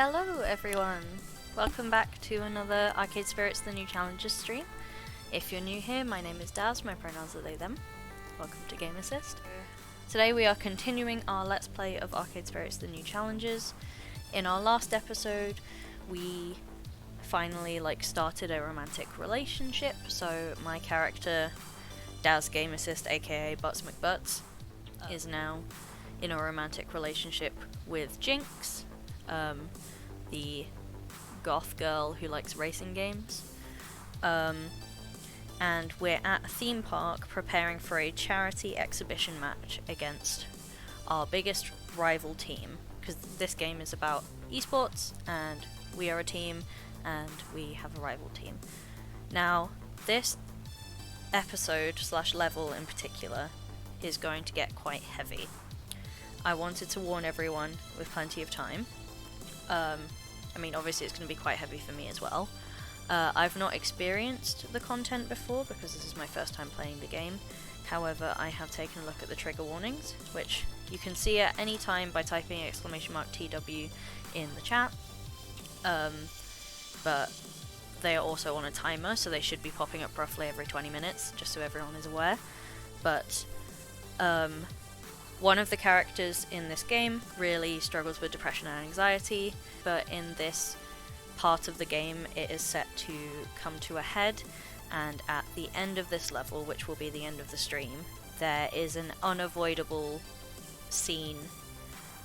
Hello everyone! Welcome back to another Arcade Spirits The New Challenges stream. If you're new here, my name is Daz, my pronouns are they, them. Welcome to Game Assist. Today we are continuing our Let's Play of Arcade Spirits The New Challenges. In our last episode, we finally started a romantic relationship, so my character, Daz Game Assist aka Butts McButts, is now in a romantic relationship with Jinx, the goth girl who likes racing games. And we're at a theme park preparing for a charity exhibition match against our biggest rival team, because this game is about esports and we are a team and we have a rival team. Now, this episode / level in particular is going to get quite heavy. I wanted to warn everyone with plenty of time. I mean, obviously it's going to be quite heavy for me as well. I've not experienced the content before because this is my first time playing the game. However, I have taken a look at the trigger warnings, which you can see at any time by typing !TW in the chat. But they are also on a timer, so they should be popping up roughly every 20 minutes, just so everyone is aware. But one of the characters in this game really struggles with depression and anxiety, but in this part of the game it is set to come to a head, and at the end of this level, which will be the end of the stream, there is an unavoidable scene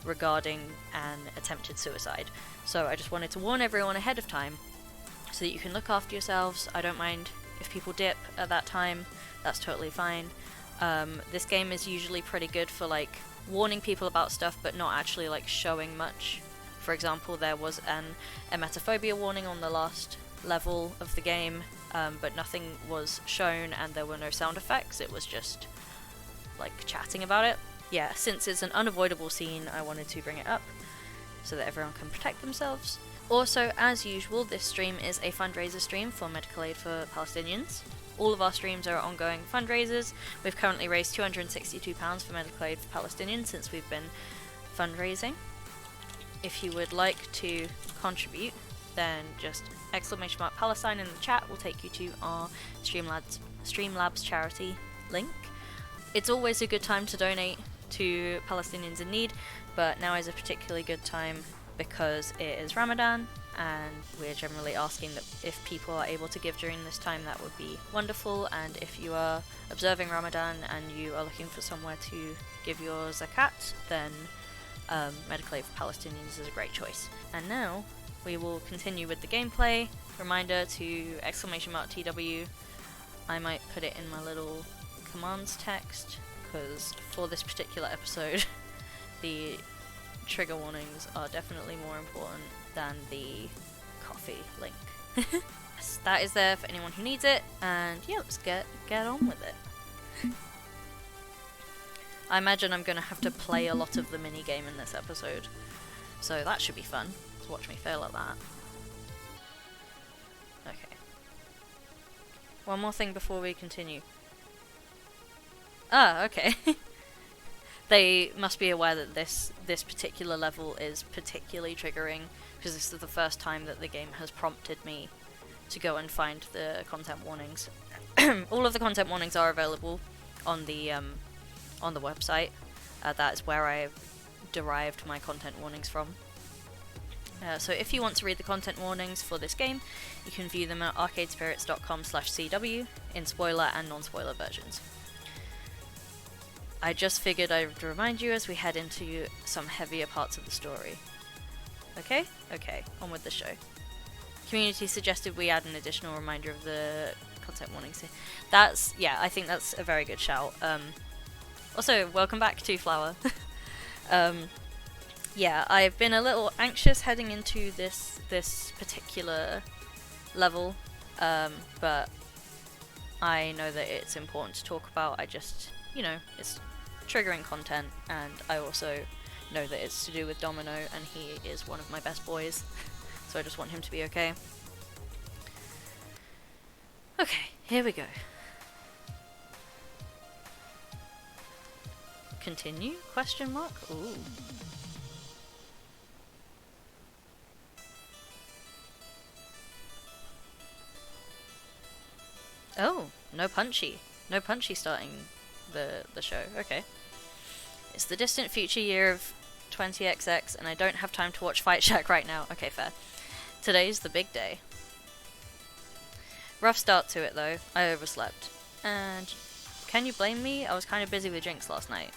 regarding an attempted suicide. So I just wanted to warn everyone ahead of time so that you can look after yourselves. I don't mind if people dip at that time, that's totally fine. This game is usually pretty good for warning people about stuff but not actually showing much. For example, there was an emetophobia warning on the last level of the game, but nothing was shown and there were no sound effects. It was just chatting about it. Yeah, since it's an unavoidable scene, I wanted to bring it up so that everyone can protect themselves. Also, as usual, this stream is a fundraiser stream for medical aid for Palestinians. All of our streams are ongoing fundraisers. We've currently raised £262 for medical aid for Palestinians since we've been fundraising. If you would like to contribute, then just !Palestine in the chat will take you to our Streamlabs charity link. It's always a good time to donate to Palestinians in need, but now is a particularly good time because it is Ramadan, and we're generally asking that if people are able to give during this time, that would be wonderful. And if you are observing Ramadan and you are looking for somewhere to give your zakat, then medical aid for Palestinians is a great choice. And now we will continue with the gameplay. Reminder to !TW. I might put it in my little commands text, because for this particular episode the trigger warnings are definitely more important than the coffee link. Yes, that is there for anyone who needs it, and yeah, let's get on with it. I imagine I'm going to have to play a lot of the minigame in this episode, so that should be fun to watch me fail at that. Okay. One more thing before we continue. Ah, okay. They must be aware that this particular level is particularly triggering, because this is the first time that the game has prompted me to go and find the content warnings. All of the content warnings are available on the website. That is where I derived my content warnings from. So if you want to read the content warnings for this game, you can view them at arcadespirits.com/CW in spoiler and non-spoiler versions. I just figured I would remind you as we head into some heavier parts of the story. Okay? Okay, on with the show. Community suggested we add an additional reminder of the content warnings here. Yeah, I think that's a very good shout. Also, welcome back to Flower. Yeah, I've been a little anxious heading into this particular level, but I know that it's important to talk about. I just, it's triggering content, and I also know that it's to do with Domino, and he is one of my best boys, so I just want him to be okay. Okay, here we go. Continue? Question mark? Ooh. Oh, no Punchy. No Punchy starting the show. Okay. It's the distant future year of 20XX, and I don't have time to watch Fight Shack right now. Okay, fair. Today's the big day. Rough start to it, though. I overslept. And can you blame me? I was kind of busy with drinks last night.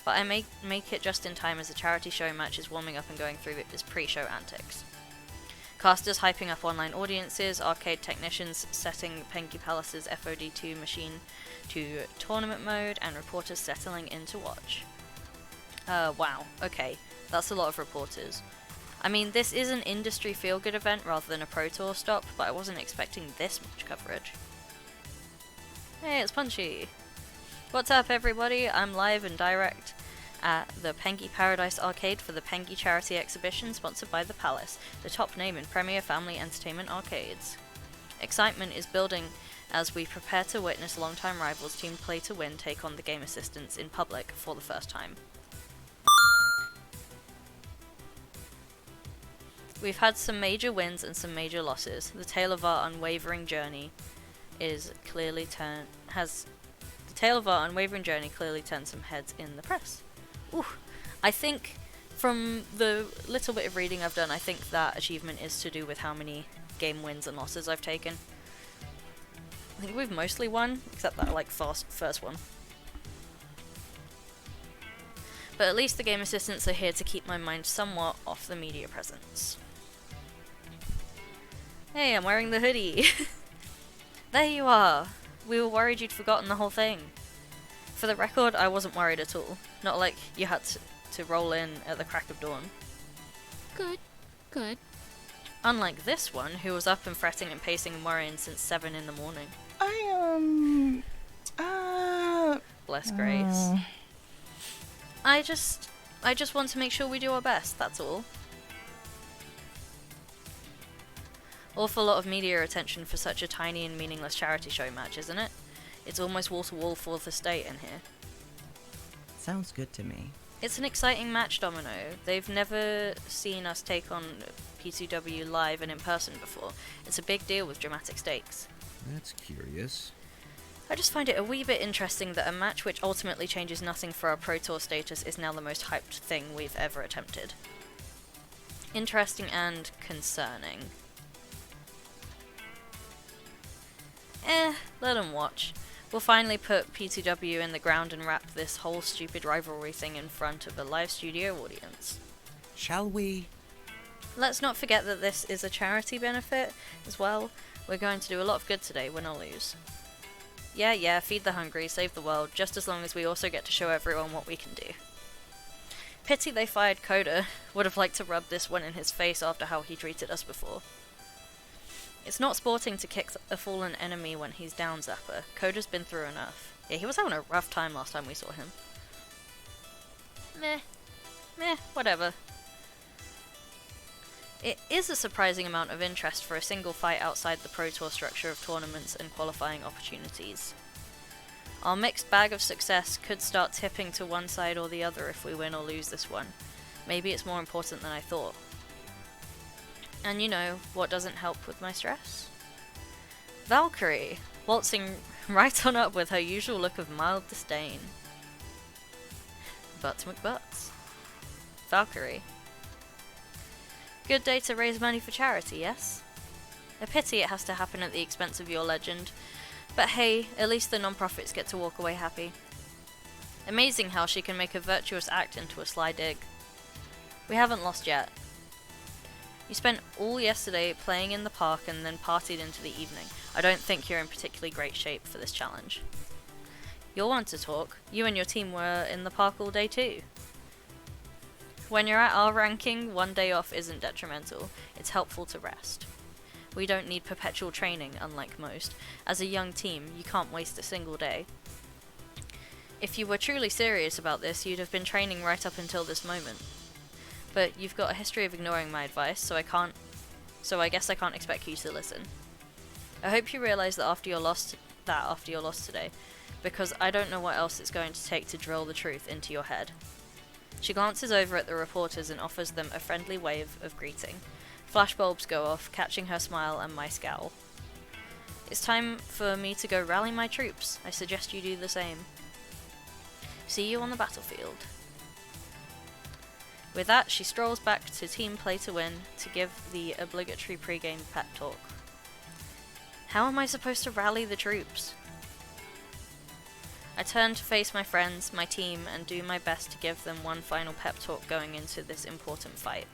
But I make it just in time as the charity show match is warming up and going through its pre-show antics. Casters hyping up online audiences, arcade technicians setting Penky Palace's FOD2 machine to tournament mode, and reporters settling in to watch. Wow, okay, that's a lot of reporters. I mean, this is an industry feel-good event rather than a Pro Tour stop, but I wasn't expecting this much coverage. Hey, it's Punchy! What's up, everybody? I'm live and direct at the Pengy Paradise Arcade for the Pengy Charity Exhibition, sponsored by the Palace, the top name in premier family entertainment arcades. Excitement is building as we prepare to witness longtime rivals Team Play to Win take on the Game Assistants in public for the first time. We've had some major wins and some major losses. The tale of our unwavering journey clearly turned some heads in the press. Ooh, I think from the little bit of reading I've done, I think that achievement is to do with how many game wins and losses I've taken. I think we've mostly won, except that first one. But at least the Game Assistants are here to keep my mind somewhat off the media presence. Hey, I'm wearing the hoodie! There you are! We were worried you'd forgotten the whole thing. For the record, I wasn't worried at all. Not like you had to roll in at the crack of dawn. Good. Unlike this one, who was up and fretting and pacing and worrying since 7 in the morning. Bless Grace. I just want to make sure we do our best, that's all. Awful lot of media attention for such a tiny and meaningless charity show match, isn't it? It's almost wall-to-wall fourth estate in here. Sounds good to me. It's an exciting match, Domino. They've never seen us take on P2W live and in person before. It's a big deal with dramatic stakes. That's curious. I just find it a wee bit interesting that a match which ultimately changes nothing for our Pro Tour status is now the most hyped thing we've ever attempted. Interesting and concerning. Let 'em watch. We'll finally put P2W in the ground and wrap this whole stupid rivalry thing in front of a live studio audience. Shall we? Let's not forget that this is a charity benefit as well. We're going to do a lot of good today, win or lose. Yeah, feed the hungry, save the world, just as long as we also get to show everyone what we can do. Pity they fired Coda. Would have liked to rub this one in his face after how he treated us before. It's not sporting to kick a fallen enemy when he's down, Zapper. Coda's been through enough. Yeah, he was having a rough time last time we saw him. Meh, whatever. It is a surprising amount of interest for a single fight outside the Pro Tour structure of tournaments and qualifying opportunities. Our mixed bag of success could start tipping to one side or the other if we win or lose this one. Maybe it's more important than I thought. And you know what doesn't help with my stress? Valkyrie, waltzing right on up with her usual look of mild disdain. Butts McButts. Valkyrie. Good day to raise money for charity, yes? A pity it has to happen at the expense of your legend. But hey, at least the non-profits get to walk away happy. Amazing how she can make a virtuous act into a sly dig. We haven't lost yet. You spent all yesterday playing in the park and then partied into the evening. I don't think you're in particularly great shape for this challenge. You'll want to talk. You and your team were in the park all day too. When you're at our ranking, one day off isn't detrimental. It's helpful to rest. We don't need perpetual training, unlike most. As a young team, you can't waste a single day. If you were truly serious about this, you'd have been training right up until this moment. But you've got a history of ignoring my advice, so I guess I can't expect you to listen. I hope you realise that after your loss today, because I don't know what else it's going to take to drill the truth into your head. She glances over at the reporters and offers them a friendly wave of greeting. Flashbulbs go off, catching her smile and my scowl. It's time for me to go rally my troops. I suggest you do the same. See you on the battlefield. With that, she strolls back to Team Play to Win to give the obligatory pre-game pep talk. How am I supposed to rally the troops? I turn to face my friends, my team, and do my best to give them one final pep talk going into this important fight.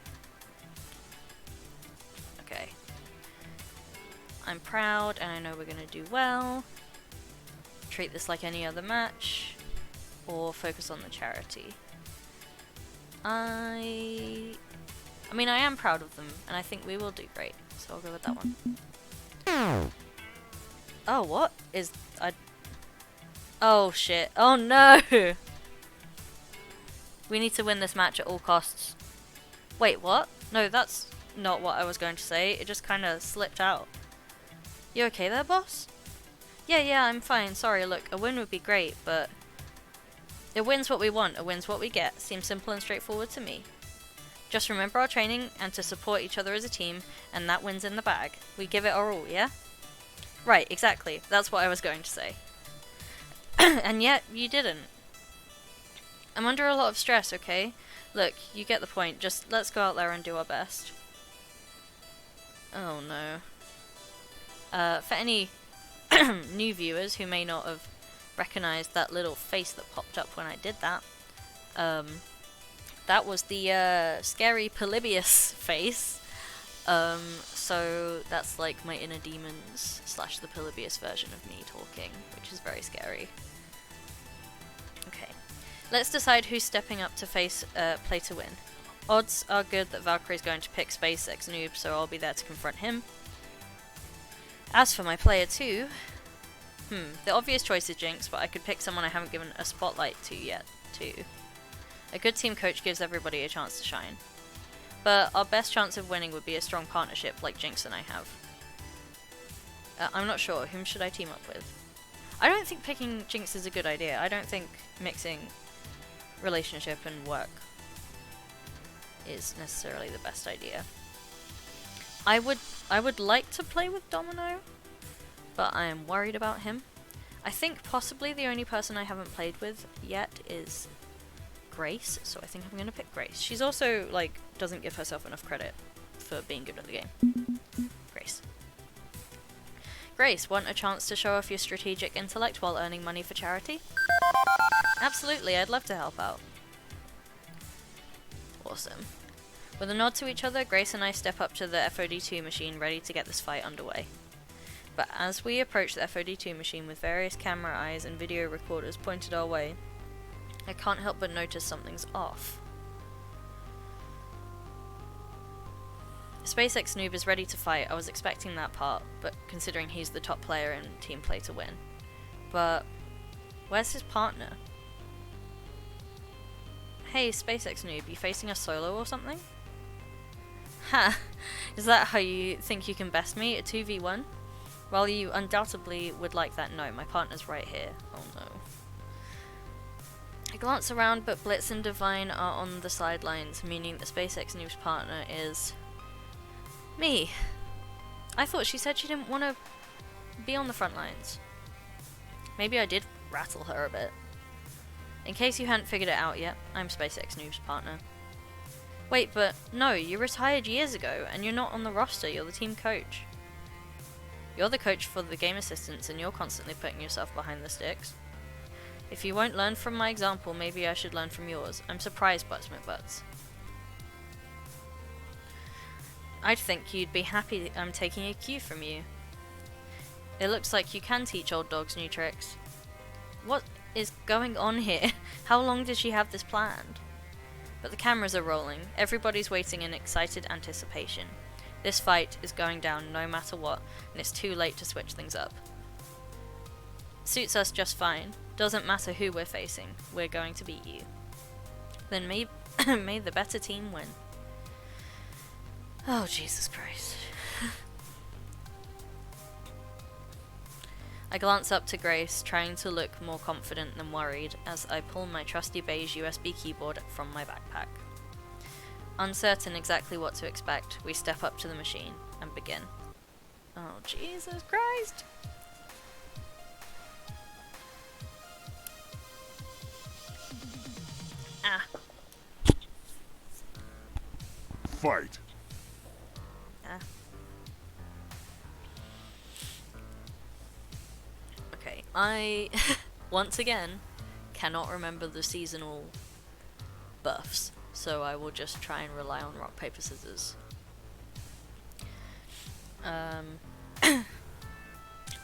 Okay. I'm proud, and I know we're gonna do well. Treat this like any other match, or focus on the charity. I mean, I am proud of them, and I think we will do great, so I'll go with that one. Oh, what? Oh, shit. Oh, no! We need to win this match at all costs. Wait, what? No, that's not what I was going to say. It just kind of slipped out. You okay there, boss? Yeah, I'm fine. Sorry, look, a win would be great, but... A win's what we want, a win's what we get. Seems simple and straightforward to me. Just remember our training and to support each other as a team, and that win's in the bag. We give it our all, yeah? Right, exactly. That's what I was going to say. And yet, you didn't. I'm under a lot of stress, okay? Look, you get the point. Just let's go out there and do our best. Oh no. For any new viewers who may not have recognized that little face that popped up when I did that, that was the scary Polybius face. So that's like my inner demons / the Polybius version of me talking, which is very scary. Okay, let's decide who's stepping up to face Play to Win. Odds are good that Valkyrie's going to pick SpaceX Noob, so I'll be there to confront him. As for my player 2, the obvious choice is Jinx, but I could pick someone I haven't given a spotlight to yet, too. A good team coach gives everybody a chance to shine. But our best chance of winning would be a strong partnership like Jinx and I have. I'm not sure, whom should I team up with? I don't think picking Jinx is a good idea. I don't think mixing relationship and work is necessarily the best idea. I would like to play with Domino, but I am worried about him. I think possibly the only person I haven't played with yet is Grace, so I think I'm gonna pick Grace. She's also, like, doesn't give herself enough credit for being good at the game. Grace. Grace, want a chance to show off your strategic intellect while earning money for charity? Absolutely, I'd love to help out. Awesome. With a nod to each other, Grace and I step up to the FOD2 machine ready to get this fight underway. But as we approach the FOD2 machine with various camera eyes and video recorders pointed our way, I can't help but notice something's off. SpaceX Noob is ready to fight. I was expecting that part, but considering he's the top player in Team Play to Win. But where's his partner? Hey, SpaceX Noob, you facing us solo or something? Ha! Is that how you think you can best me, a 2v1? While you undoubtedly would like that, no, my partner's right here. Oh no. I glance around, but Blitz and Divine are on the sidelines, meaning that SpaceX Noob's partner is... me. I thought she said she didn't want to be on the front lines. Maybe I did rattle her a bit. In case you hadn't figured it out yet, I'm SpaceX Noob's partner. Wait, but no, you retired years ago, and you're not on the roster, you're the team coach. You're the coach for the game assistants, and you're constantly putting yourself behind the sticks. If you won't learn from my example, maybe I should learn from yours. I'm surprised, Butts McButts. I'd think you'd be happy I'm taking a cue from you. It looks like you can teach old dogs new tricks. What is going on here? How long did she have this planned? But the cameras are rolling. Everybody's waiting in excited anticipation. This fight is going down no matter what, and it's too late to switch things up. Suits us just fine. Doesn't matter who we're facing. We're going to beat you. Then may the better team win. Oh, Jesus Christ. I glance up to Grace, trying to look more confident than worried, as I pull my trusty beige USB keyboard from my backpack. Uncertain exactly what to expect, we step up to the machine and begin. Oh, Jesus Christ! Ah. Fight. Ah. Okay, I once again cannot remember the seasonal buffs, so I will just try and rely on rock, paper, scissors.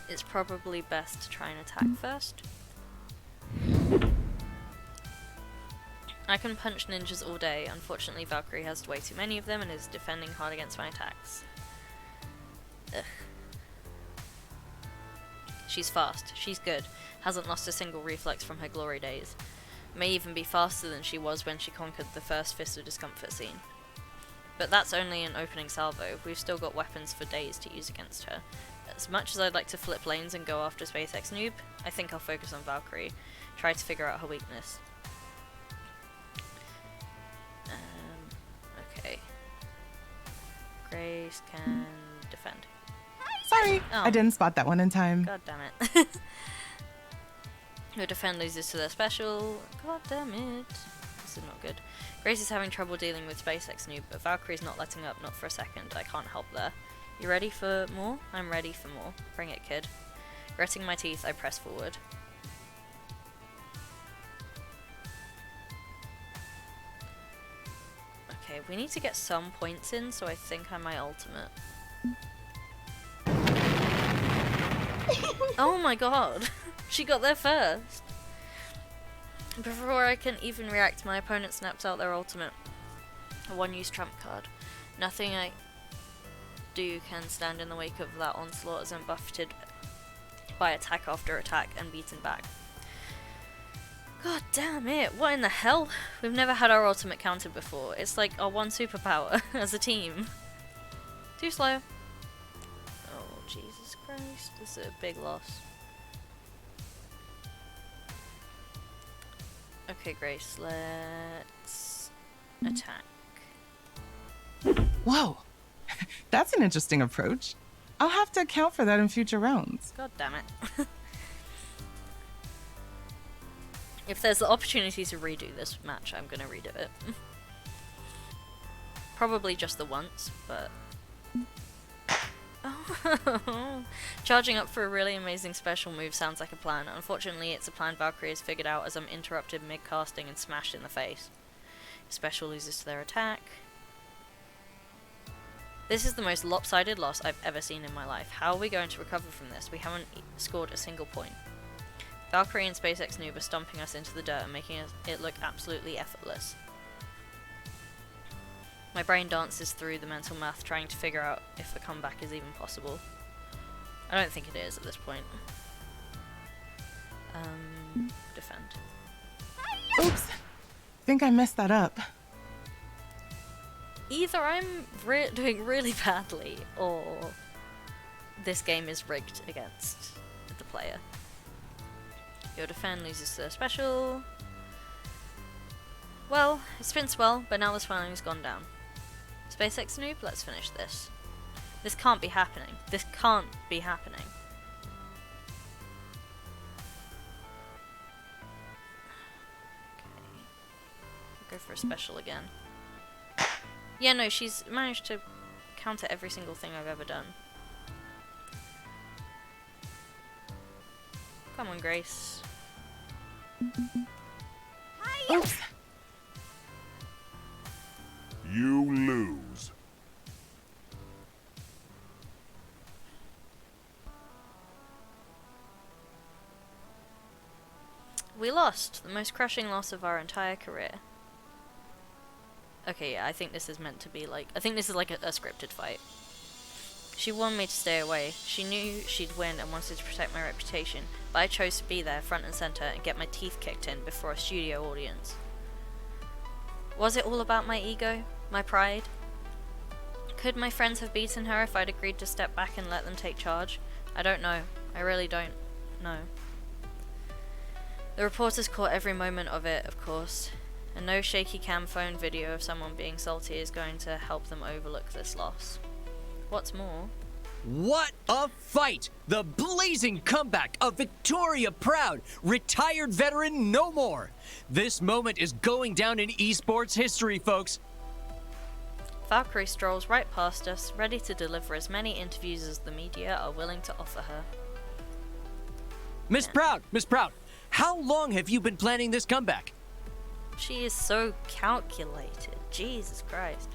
It's probably best to try and attack first. I can punch ninjas all day. Unfortunately, Valkyrie has way too many of them and is defending hard against my attacks. Ugh. She's fast. She's good. Hasn't lost a single reflex from her glory days. May even be faster than she was when she conquered the first Fist of Discomfort scene. But that's only an opening salvo. We've still got weapons for days to use against her. As much as I'd like to flip lanes and go after SpaceX Noob, I think I'll focus on Valkyrie. Try to figure out her weakness. Okay. Grace can defend. Sorry, Oh. I didn't spot that one in time. God damn it. Your defend loses to their special. God damn it. This is not good. Grace is having trouble dealing with SpaceX Noob, but Valkyrie's not letting up, not for a second. I can't help there. You ready for more? I'm ready for more. Bring it, kid. Gritting my teeth, I press forward. Okay, we need to get some points in, so I think I might ultimate. Oh my god! She got there first! Before I can even react, my opponent snaps out their ultimate. A one-use trump card. Nothing I do can stand in the wake of that onslaught as I'm buffeted by attack after attack and beaten back. God damn it, what in the hell? We've never had our ultimate counted before. It's like our one superpower as a team. Too slow. Oh, Jesus Christ. This is a big loss. Okay, Grace, let's attack. Whoa, that's an interesting approach. I'll have to account for that in future rounds. God damn it. If there's the opportunity to redo this match, I'm gonna redo it. Probably just the once, but... Oh. Charging up for a really amazing special move sounds like a plan. Unfortunately, it's a plan Valkyrie has figured out as I'm interrupted mid-casting and smashed in the face. Special loses to their attack. This is the most lopsided loss I've ever seen in my life. How are we going to recover from this? We haven't scored a single point. Valkyrie and SpaceX Noob are stomping us into the dirt and making it look absolutely effortless. My brain dances through the mental math trying to figure out if a comeback is even possible. I don't think it is at this point. Defend. Oops, think I messed that up. Either I'm doing really badly, or this game is rigged against the player. Your defend loses to their special. Well, it spins well, but now the swelling's gone down. SpaceX Noob, let's finish this. This can't be happening. This can't be happening. Okay. We'll go for a special again. Yeah, no, she's managed to counter every single thing I've ever done. Come on, Grace. Oops. You lose. We lost. The most crushing loss of our entire career. Okay, yeah, I think this is meant to be like... I think this is like a scripted fight. She wanted me to stay away. She knew she'd win and wanted to protect my reputation, but I chose to be there front and center and get my teeth kicked in before a studio audience. Was it all about my ego? My pride? Could my friends have beaten her if I'd agreed to step back and let them take charge? I don't know. I really don't know. The reporters caught every moment of it, of course, and no shaky cam phone video of someone being salty is going to help them overlook this loss. What's more, What a fight! The blazing comeback of Victoria Proud, retired veteran no more. This moment is going down in esports history, folks. Valkyrie strolls right past us, ready to deliver as many interviews as the media are willing to offer her. Miss Proud, how long have you been planning this comeback? She is so calculated. Jesus Christ.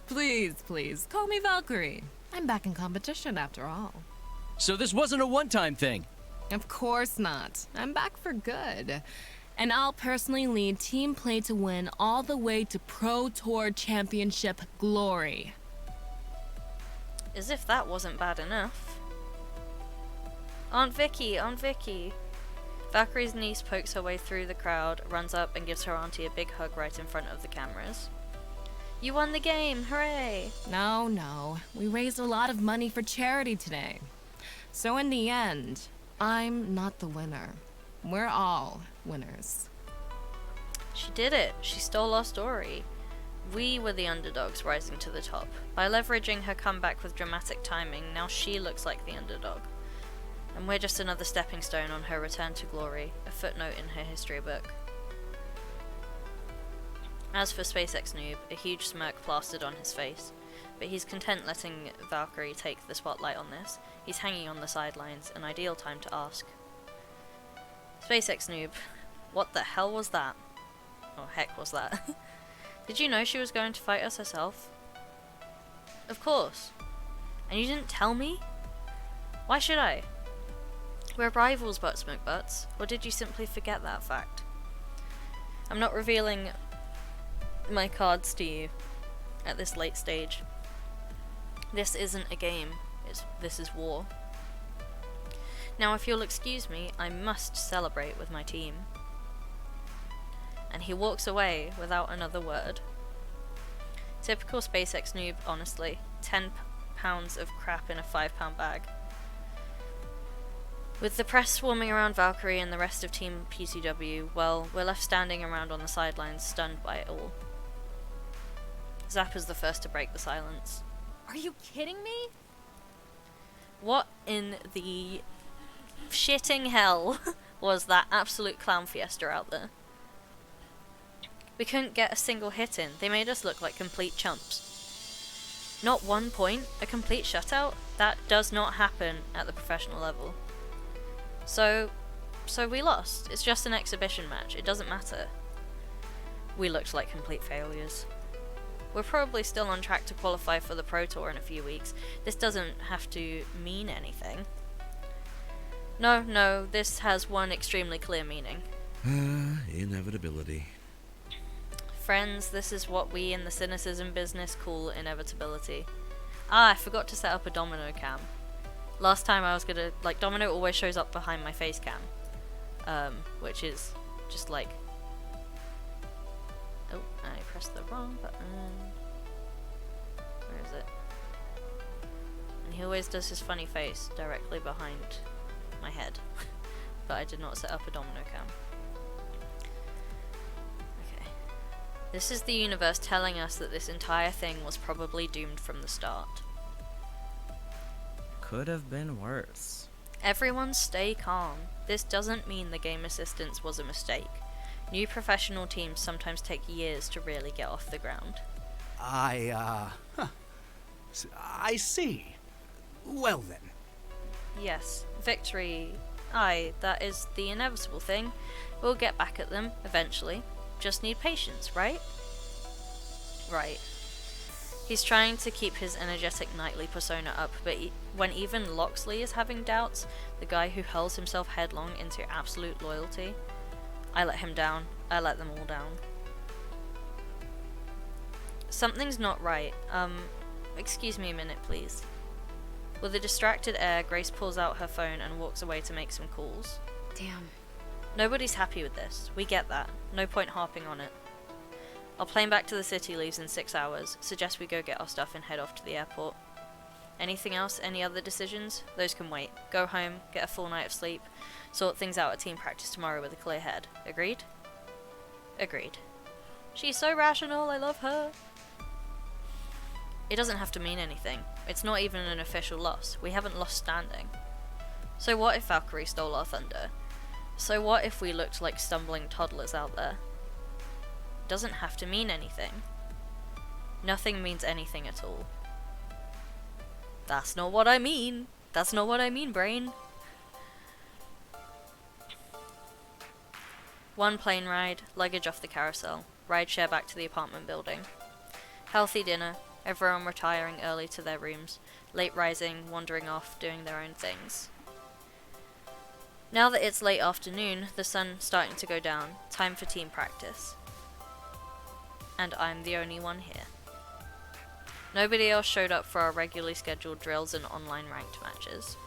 Please, call me Valkyrie. I'm back in competition after all. So this wasn't a one-time thing? Of course not. I'm back for good. And I'll personally lead Team Play to win all the way to Pro Tour Championship glory. As if that wasn't bad enough. Aunt Vicky! Valkyrie's niece pokes her way through the crowd, runs up and gives her auntie a big hug right in front of the cameras. You won the game! Hooray! No. We raised a lot of money for charity today. So in the end, I'm not the winner. We're all winners. She did it. She stole our story. We were the underdogs rising to the top. By leveraging her comeback with dramatic timing, now she looks like the underdog. And we're just another stepping stone on her return to glory, a footnote in her history book. As for SpaceX Noob, a huge smirk plastered on his face, but he's content letting Valkyrie take the spotlight on this. He's hanging on the sidelines, an ideal time to ask. SpaceX Noob, what the hell was that? Oh, heck was that? Did you know she was going to fight us herself? Of course. And you didn't tell me? Why should I? We're rivals, Butt Smoke Butts, or did you simply forget that fact? I'm not revealing my cards to you at this late stage. This isn't a game, this is war. Now if you'll excuse me, I must celebrate with my team. And he walks away without another word. Typical SpaceX Noob, honestly. 10 pounds of crap in a 5-pound bag. With the press swarming around Valkyrie and the rest of Team PCW, well, we're left standing around on the sidelines, stunned by it all. Zappa's the first to break the silence. Are you kidding me? What in the shitting hell was that absolute clown fiesta out there? We couldn't get a single hit in. They made us look like complete chumps. Not 1 point, a complete shutout? That does not happen at the professional level. So we lost. It's just an exhibition match. It doesn't matter. We looked like complete failures. We're probably still on track to qualify for the Pro Tour in a few weeks. This doesn't have to mean anything. No, this has one extremely clear meaning. Inevitability. Friends, this is what we in the cynicism business call inevitability. I forgot to set up a domino cam. Last time I was gonna, Domino always shows up behind my face cam. Which is just like... Oh, I pressed the wrong button. Where is it? And he always does his funny face directly behind my head. But I did not set up a domino cam. Okay. This is the universe telling us that this entire thing was probably doomed from the start. Could have been worse. Everyone stay calm. This doesn't mean the game assistance was a mistake. New professional teams sometimes take years to really get off the ground. I see. Well then. Yes, victory. Aye, that is the inevitable thing. We'll get back at them, eventually. Just need patience, right? Right. He's trying to keep his energetic knightly persona up, but when even Loxley is having doubts, the guy who hurls himself headlong into absolute loyalty, I let him down. I let them all down. Something's not right. Excuse me a minute, please. With a distracted air, Grace pulls out her phone and walks away to make some calls. Damn. Nobody's happy with this. We get that. No point harping on it. Our plane back to the city leaves in 6 hours. Suggest we go get our stuff and head off to the airport. Anything else? Any other decisions? Those can wait. Go home, get a full night of sleep, sort things out at team practice tomorrow with a clear head. Agreed? Agreed. She's so rational, I love her. It doesn't have to mean anything. It's not even an official loss. We haven't lost standing. So what if Valkyrie stole our thunder? So what if we looked like stumbling toddlers out there? Doesn't have to mean anything. Nothing means anything at all. That's not what I mean. That's not what I mean, brain. One plane ride, luggage off the carousel, ride share back to the apartment building. Healthy dinner, everyone retiring early to their rooms, late rising, wandering off, doing their own things. Now that it's late afternoon, the sun's starting to go down, time for team practice. And I'm the only one here. Nobody else showed up for our regularly scheduled drills and online ranked matches.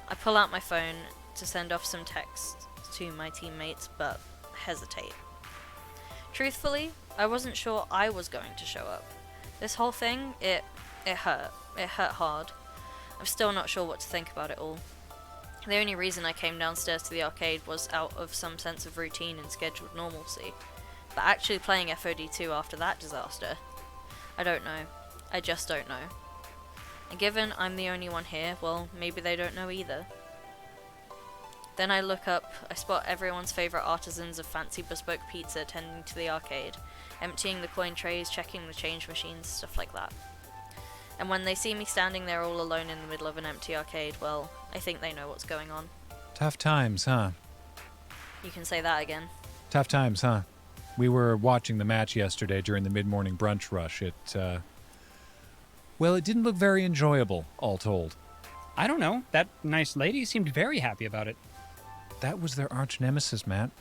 I pull out my phone to send off some text to my teammates, but hesitate. Truthfully, I wasn't sure I was going to show up. This whole thing, it hurt. It hurt hard. I'm still not sure what to think about it all. The only reason I came downstairs to the arcade was out of some sense of routine and scheduled normalcy. But actually playing FOD2 after that disaster, I don't know. I just don't know. And given I'm the only one here, well, maybe they don't know either. Then I look up, I spot everyone's favourite artisans of fancy bespoke pizza tending to the arcade, emptying the coin trays, checking the change machines, stuff like that. And when they see me standing there all alone in the middle of an empty arcade, well, I think they know what's going on. Tough times, huh? You can say that again. Tough times, huh? We were watching the match yesterday during the mid-morning brunch rush. Well, it didn't look very enjoyable, all told. I don't know. That nice lady seemed very happy about it. That was their arch nemesis, Matt.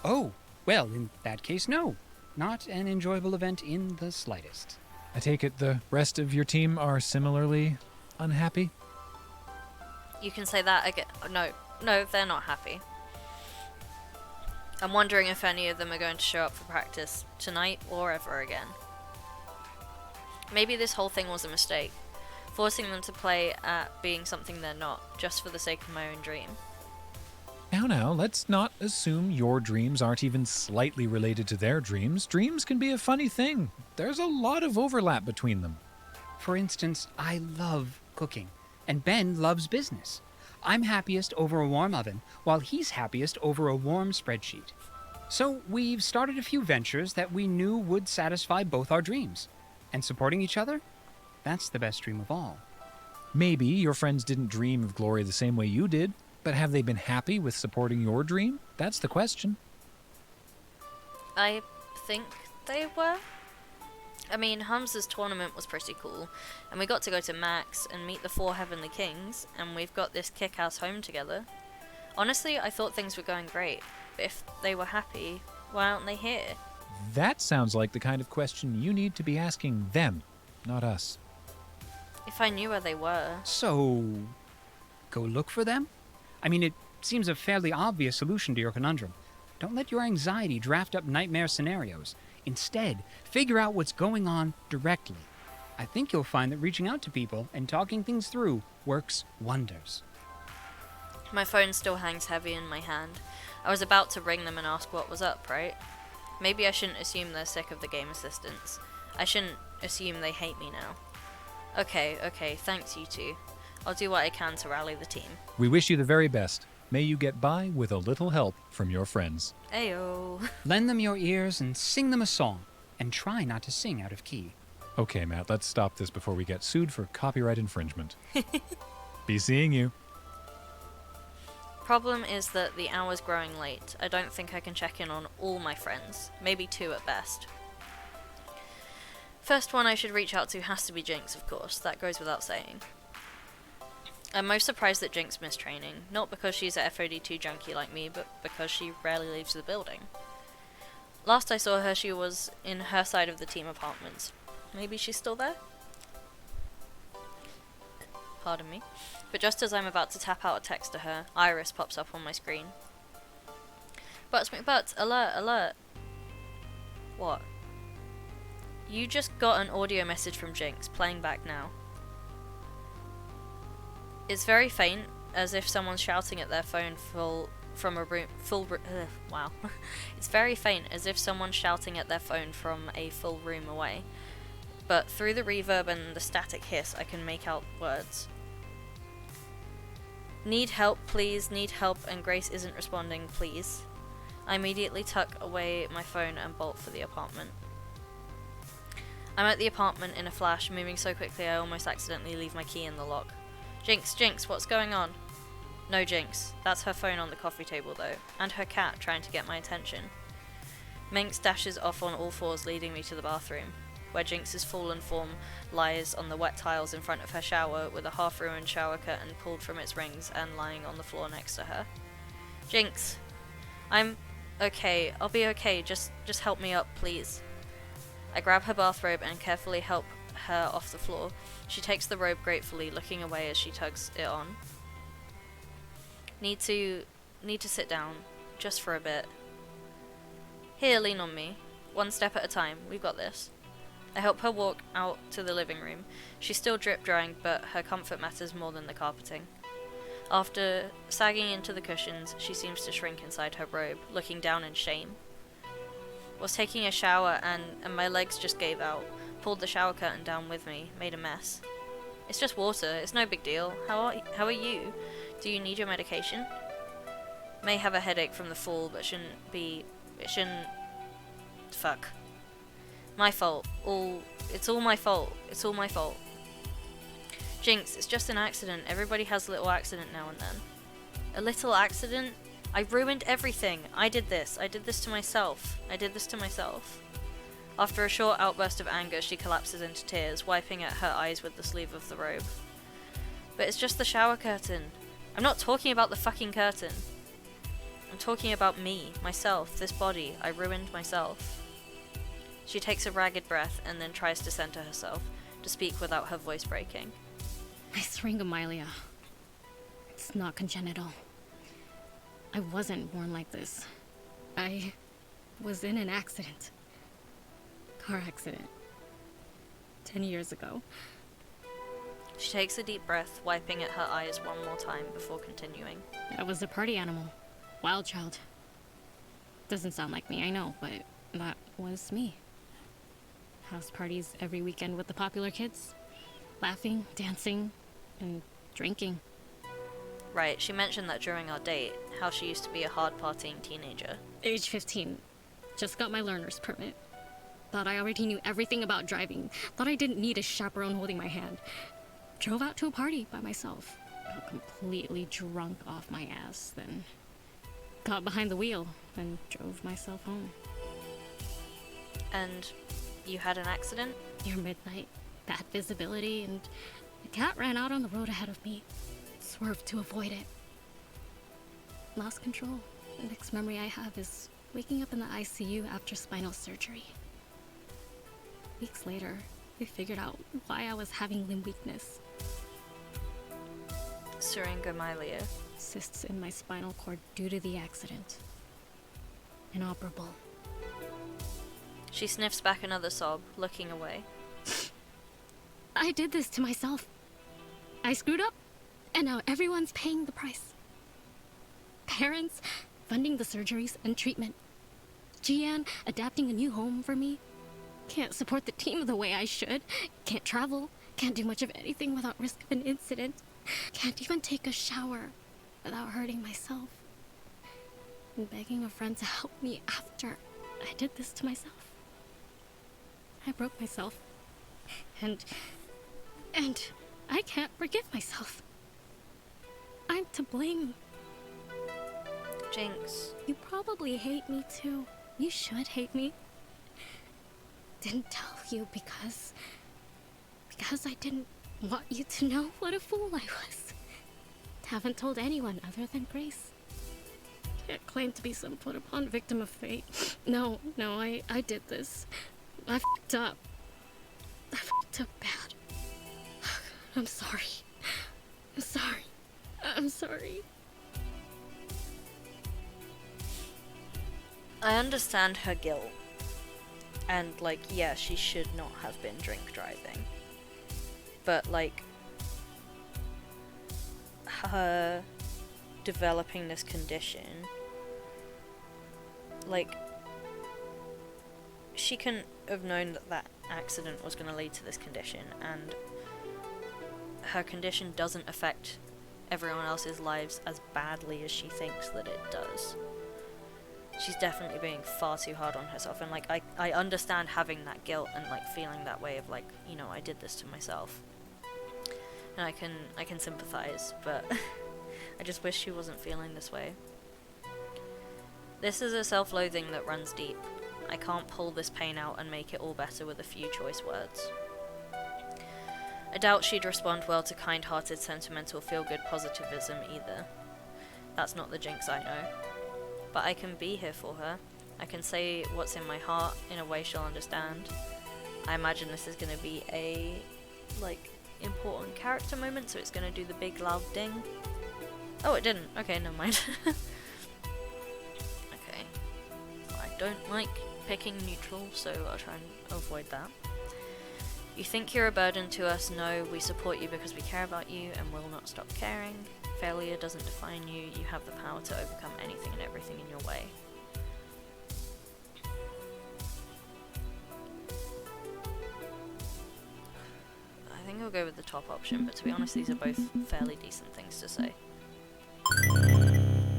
Oh, well, in that case, no. Not an enjoyable event in the slightest. I take it the rest of your team are similarly unhappy? You can say that again. No, they're not happy. I'm wondering if any of them are going to show up for practice tonight or ever again. Maybe this whole thing was a mistake, forcing them to play at being something they're not, just for the sake of my own dream. Now, let's not assume your dreams aren't even slightly related to their dreams. Dreams can be a funny thing. There's a lot of overlap between them. For instance, I love cooking, and Ben loves business. I'm happiest over a warm oven, while he's happiest over a warm spreadsheet. So we've started a few ventures that we knew would satisfy both our dreams. And supporting each other? That's the best dream of all. Maybe your friends didn't dream of glory the same way you did, but have they been happy with supporting your dream? That's the question. I think they were. I mean, Hamza's tournament was pretty cool, and we got to go to Max and meet the 4 Heavenly Kings, and we've got this kick-ass home together. Honestly, I thought things were going great, but if they were happy, why aren't they here? That sounds like the kind of question you need to be asking them, not us. If I knew where they were. So, go look for them? I mean, it seems a fairly obvious solution to your conundrum. Don't let your anxiety draft up nightmare scenarios. Instead, figure out what's going on directly. I think you'll find that reaching out to people and talking things through works wonders. My phone still hangs heavy in my hand. I was about to ring them and ask what was up, right? Maybe I shouldn't assume they're sick of the game assistants. I shouldn't assume they hate me now. Okay, thanks you two. I'll do what I can to rally the team. We wish you the very best. May you get by with a little help from your friends. Ayo. Lend them your ears and sing them a song, and try not to sing out of key. Okay, Matt, let's stop this before we get sued for copyright infringement. Be seeing you. Problem is that the hour's growing late. I don't think I can check in on all my friends. Maybe 2 at best. First one I should reach out to has to be Jinx, of course. That goes without saying. I'm most surprised that Jinx missed training, not because she's a FOD2 junkie like me, but because she rarely leaves the building. Last I saw her, she was in her side of the team apartments. Maybe she's still there? Pardon me. But just as I'm about to tap out a text to her, Iris pops up on my screen. Butts McButts, alert, alert. What? You just got an audio message from Jinx, playing back now. It's very faint, as if someone's shouting at their phone wow. It's very faint, as if someone's shouting at their phone from a full room away. but through the reverb and the static hiss, I can make out words. Need help, please, need help, and Grace isn't responding, please. I immediately tuck away my phone and bolt for the apartment. I'm at the apartment in a flash, moving so quickly I almost accidentally leave my key in the lock. Jinx, Jinx, what's going on? No Jinx. That's her phone on the coffee table though, and her cat trying to get my attention. Minx dashes off on all fours, leading me to the bathroom, where Jinx's fallen form lies on the wet tiles in front of her shower with a half-ruined shower curtain pulled from its rings and lying on the floor next to her. Jinx! I'm okay. I'll be okay. Just help me up, please. I grab her bathrobe and carefully help her off the floor. She takes the robe gratefully, looking away as she tugs it on. Need to sit down, just for a bit. Here, lean on me. One step at a time. We've got this. I help her walk out to the living room. She's still drip drying, but her comfort matters more than the carpeting. After sagging into the cushions, she seems to shrink inside her robe, looking down in shame. Was taking a shower and my legs just gave out. Pulled the shower curtain down with me, made a mess. It's just water, it's no big deal. How are you? Do you need your medication? May have a headache from the fall, but fuck. My fault. It's all my fault. It's all my fault. Jinx, it's just an accident. Everybody has a little accident now and then. A little accident? I ruined everything. I did this. I did this to myself. I did this to myself. After a short outburst of anger, she collapses into tears, wiping at her eyes with the sleeve of the robe. But it's just the shower curtain. I'm not talking about the fucking curtain. I'm talking about me, myself, this body. I ruined myself. She takes a ragged breath and then tries to center herself, to speak without her voice breaking. My syringomyelia. It's not congenital. I wasn't born like this. I was in an accident. Car accident. 10 years ago. She takes a deep breath, wiping at her eyes one more time before continuing. I was a party animal. Wild child. Doesn't sound like me, I know, but that was me. House parties every weekend with the popular kids. Laughing, dancing, and drinking. Right, she mentioned that during our date, how she used to be a hard-partying teenager. Age 15. Just got my learner's permit. Thought I already knew everything about driving. Thought I didn't need a chaperone holding my hand. Drove out to a party by myself. Got completely drunk off my ass, then got behind the wheel and drove myself home. And you had an accident? Near midnight. Bad visibility, and the cat ran out on the road ahead of me. Swerved to avoid it. Lost control. The next memory I have is waking up in the ICU after spinal surgery. Weeks later, we figured out why I was having limb weakness. Syringomyelia. Cysts in my spinal cord due to the accident. Inoperable. She sniffs back another sob, looking away. I did this to myself. I screwed up, and now everyone's paying the price. Parents funding the surgeries and treatment. Gian adapting a new home for me. Can't support the team the way I should. Can't travel. Can't do much of anything without risk of an incident. Can't even take a shower without hurting myself. And begging a friend to help me after I did this to myself. I broke myself. And I can't forgive myself. I'm to blame. Jinx. You probably hate me too. You should hate me. Didn't tell you because I didn't want you to know what a fool I was. Haven't told anyone other than Grace. Can't claim to be some put upon victim of fate. No, I did this. I f***ed up. I f***ed up bad. I'm sorry. I'm sorry. I'm sorry. I understand her guilt. And, like, yeah, she should not have been drink driving. But, like, her developing this condition, like, she can have known that that accident was going to lead to this condition, and her condition doesn't affect everyone else's lives as badly as she thinks that it does. She's definitely being far too hard on herself, and like I understand having that guilt and like feeling that way of like, you know, I did this to myself. And I can sympathize, but I just wish she wasn't feeling this way. This is a self-loathing that runs deep. I can't pull this pain out and make it all better with a few choice words. I doubt she'd respond well to kind-hearted, sentimental, feel-good positivism either. That's not the Jinx I know. But I can be here for her. I can say what's in my heart in a way she'll understand. I imagine this is going to be a, like, important character moment, so it's going to do the big loud ding. Oh, it didn't. Okay, never mind. Okay. I don't like picking neutral, so I'll try and avoid that. You think you're a burden to us? No, we support you because we care about you and will not stop caring. Failure doesn't define you. You have the power to overcome anything and everything in your way. I think I'll go with the top option, but to be honest, these are both fairly decent things to say.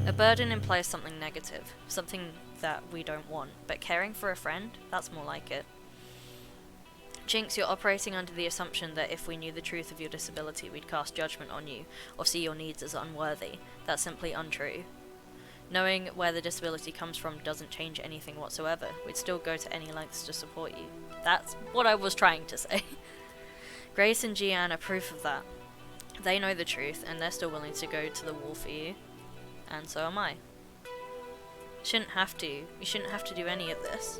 A burden implies something negative, something that we don't want, but caring for a friend, that's more like it. Jinx, you're operating under the assumption that if we knew the truth of your disability, we'd cast judgment on you, or see your needs as unworthy. That's simply untrue. Knowing where the disability comes from doesn't change anything whatsoever. We'd still go to any lengths to support you. That's what I was trying to say. Grace and Gian are proof of that. They know the truth, and they're still willing to go to the wall for you. And so am I. Shouldn't have to. You shouldn't have to do any of this.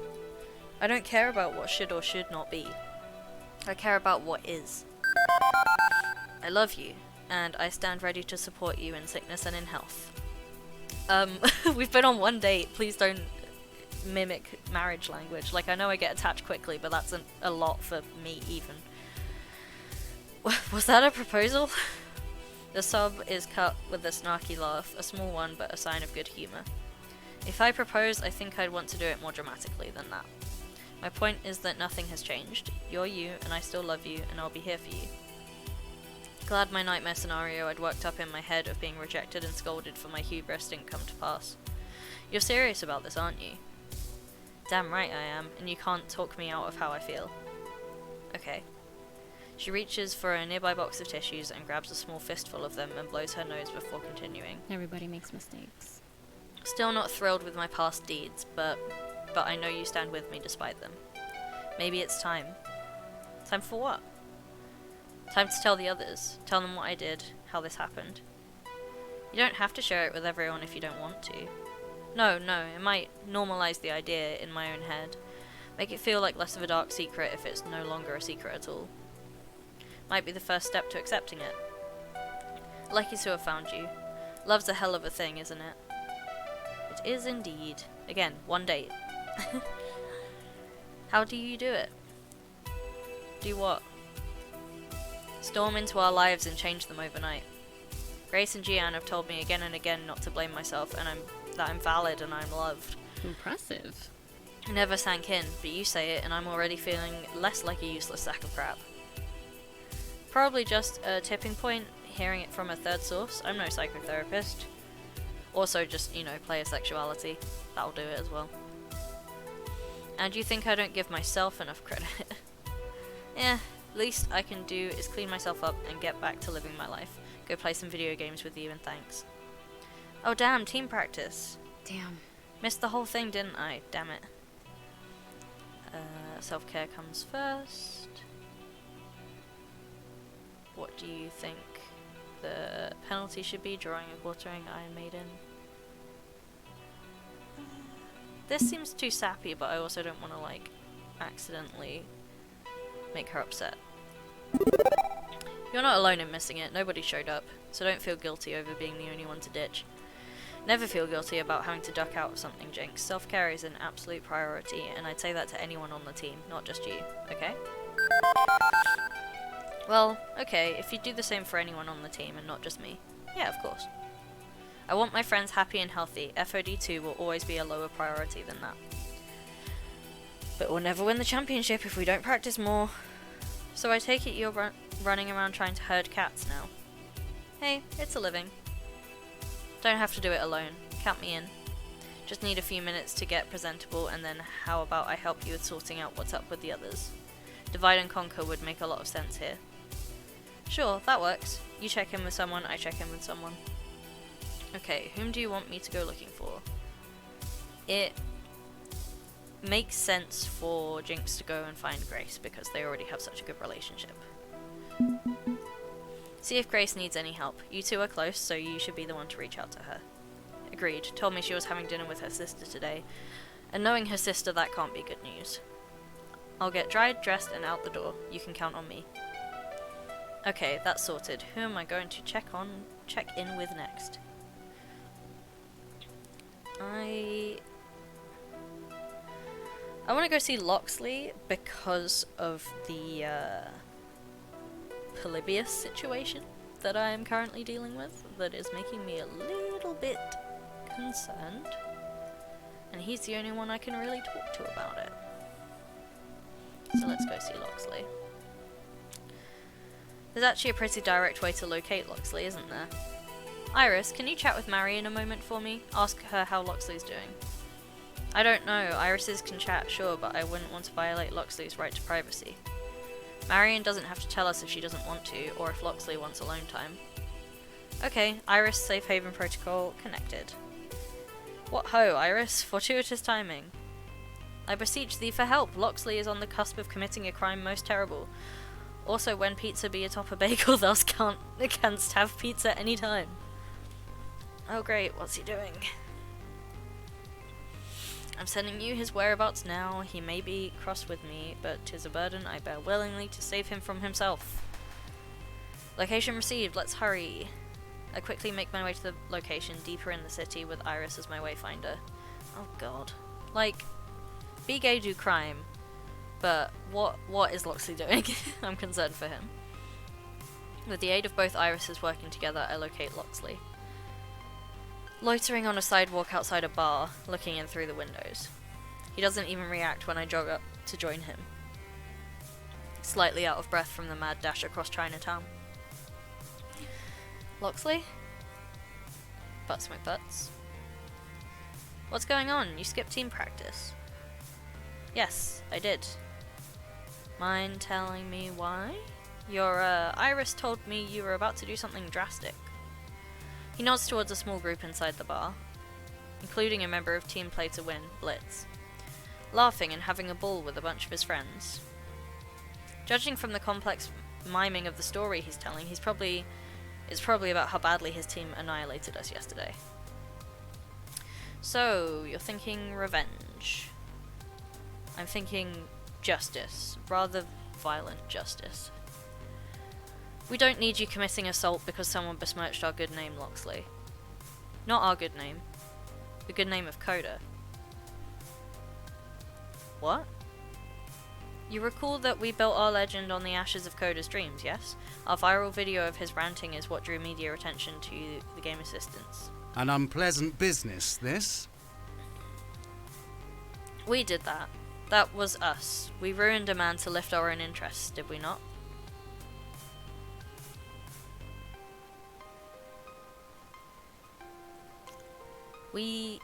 I don't care about what should or should not be. I care about what is. I love you, and I stand ready to support you in sickness and in health. We've been on one date. Please don't mimic marriage language. Like, I know I get attached quickly, but that's a lot for me even. Was that a proposal? The sub is cut with a snarky laugh, a small one but a sign of good humour. If I propose, I think I'd want to do it more dramatically than that. My point is that nothing has changed. You're you, and I still love you, and I'll be here for you. Glad my nightmare scenario I'd worked up in my head of being rejected and scolded for my hubris didn't come to pass. You're serious about this, aren't you? Damn right I am, and you can't talk me out of how I feel. Okay. She reaches for a nearby box of tissues and grabs a small fistful of them and blows her nose before continuing. Everybody makes mistakes. Still not thrilled with my past deeds, but I know you stand with me despite them. Maybe it's time. Time for what? Time to tell the others. Tell them what I did, how this happened. You don't have to share it with everyone if you don't want to. No, it might normalize the idea in my own head. Make it feel like less of a dark secret if it's no longer a secret at all. Might be the first step to accepting it. Lucky to have found you. Love's a hell of a thing, isn't it? It is indeed. Again, one date. How do you do it? Do what? Storm into our lives and change them overnight. Grace and Gian have told me again and again not to blame myself, and that I'm valid and I'm loved. Impressive. It never sank in, but you say it and I'm already feeling less like a useless sack of crap. Probably just a tipping point, hearing it from a third source. I'm no psychotherapist. Also just, you know, player sexuality. That'll do it as well. And you think I don't give myself enough credit? Least I can do is clean myself up and get back to living my life. Go play some video games with you and thanks. Oh damn, team practice. Damn. Missed the whole thing, didn't I? Damn it. Self-care comes first. What do you think the penalty should be? Drawing a quartering Iron Maiden. This seems too sappy, but I also don't want to, like, accidentally make her upset. You're not alone in missing it. Nobody showed up, so don't feel guilty over being the only one to ditch. Never feel guilty about having to duck out of something, Jinx. Self-care is an absolute priority, and I'd say that to anyone on the team, not just you, okay? Well, okay, if you do the same for anyone on the team and not just me. Yeah, of course. I want my friends happy and healthy. FOD2 will always be a lower priority than that. But we'll never win the championship if we don't practice more. So I take it you're running around trying to herd cats now. Hey, it's a living. Don't have to do it alone. Count me in. Just need a few minutes to get presentable, and then how about I help you with sorting out what's up with the others? Divide and conquer would make a lot of sense here. Sure, that works. You check in with someone, I check in with someone. Okay, whom do you want me to go looking for? It makes sense for Jinx to go and find Grace because they already have such a good relationship. See if Grace needs any help. You two are close, so you should be the one to reach out to her. Agreed. Told me she was having dinner with her sister today. And knowing her sister, that can't be good news. I'll get dried, dressed, and out the door. You can count on me. Okay, that's sorted. Who am I going to check in with next? I want to go see Loxley because of the Polybius situation that I am currently dealing with that is making me a little bit concerned. And he's the only one I can really talk to about it. So let's go see Loxley. There's actually a pretty direct way to locate Loxley, isn't there? Iris, can you chat with Marion a moment for me? Ask her how Loxley's doing. I don't know, Irises can chat, sure, but I wouldn't want to violate Loxley's right to privacy. Marion doesn't have to tell us if she doesn't want to, or if Loxley wants alone time. Okay, Iris, Safe Haven Protocol, connected. What ho, Iris? Fortuitous timing. I beseech thee for help. Loxley is on the cusp of committing a crime most terrible. Also, when pizza be atop a bagel, thou canst have pizza any time. Oh great, what's he doing? I'm sending you his whereabouts now. He may be cross with me, but 'tis a burden I bear willingly to save him from himself. Location received, let's hurry. I quickly make my way to the location deeper in the city with Iris as my wayfinder. Oh god. Like, be gay, do crime. But what is Loxley doing? I'm concerned for him. With the aid of both Irises working together, I locate Loxley. Loitering on a sidewalk outside a bar, looking in through the windows. He doesn't even react when I jog up to join him. Slightly out of breath from the mad dash across Chinatown. Loxley? Butts my butts. What's going on? You skipped team practice. Yes, I did. Mind telling me why? Your Iris told me you were about to do something drastic. He nods towards a small group inside the bar, including a member of Team Play to Win, Blitz, laughing and having a ball with a bunch of his friends. Judging from the complex miming of the story he's telling, it's probably about how badly his team annihilated us yesterday. So, you're thinking revenge. I'm thinking justice, rather violent justice. We don't need you committing assault because someone besmirched our good name, Loxley. Not our good name. The good name of Coda. What? You recall that we built our legend on the ashes of Coda's dreams, yes? Our viral video of his ranting is what drew media attention to the game assistants. An unpleasant business, this? We did that. That was us. We ruined a man to lift our own interests, did we not? We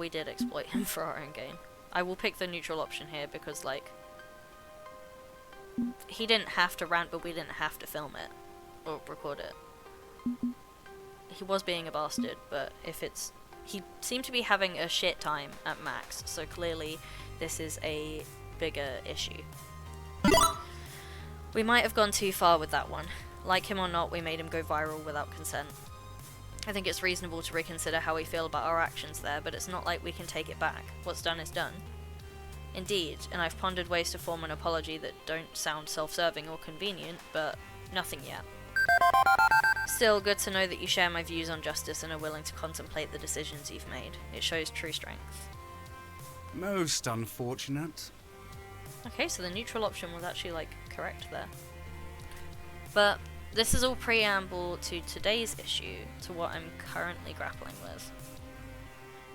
did exploit him for our own gain. I will pick the neutral option here because, like, he didn't have to rant, but we didn't have to film it or record it. He was being a bastard, but he seemed to be having a shit time at max, so clearly this is a bigger issue. We might have gone too far with that one. Like him or not, we made him go viral without consent. I think it's reasonable to reconsider how we feel about our actions there, but it's not like we can take it back. What's done is done. Indeed, and I've pondered ways to form an apology that don't sound self-serving or convenient, but nothing yet. Still, good to know that you share my views on justice and are willing to contemplate the decisions you've made. It shows true strength. Most unfortunate. Okay, so the neutral option was actually, like, correct there. But this is all preamble to today's issue, to what I'm currently grappling with.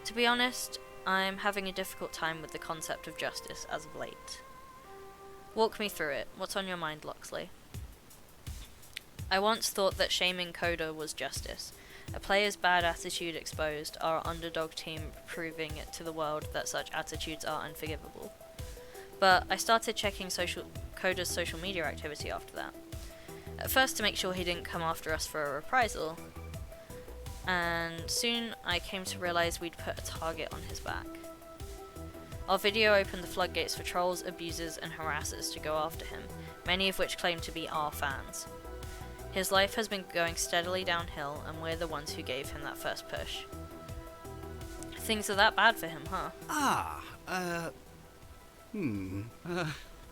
To be honest, I'm having a difficult time with the concept of justice as of late. Walk me through it. What's on your mind, Loxley? I once thought that shaming Coda was justice. A player's bad attitude exposed, our underdog team proving to the world that such attitudes are unforgivable. But I started checking Coda's social media activity after that. At first to make sure he didn't come after us for a reprisal, and soon I came to realize we'd put a target on his back. Our video opened the floodgates for trolls, abusers, and harassers to go after him, many of which claim to be our fans. His life has been going steadily downhill, and we're the ones who gave him that first push. Things are that bad for him, huh?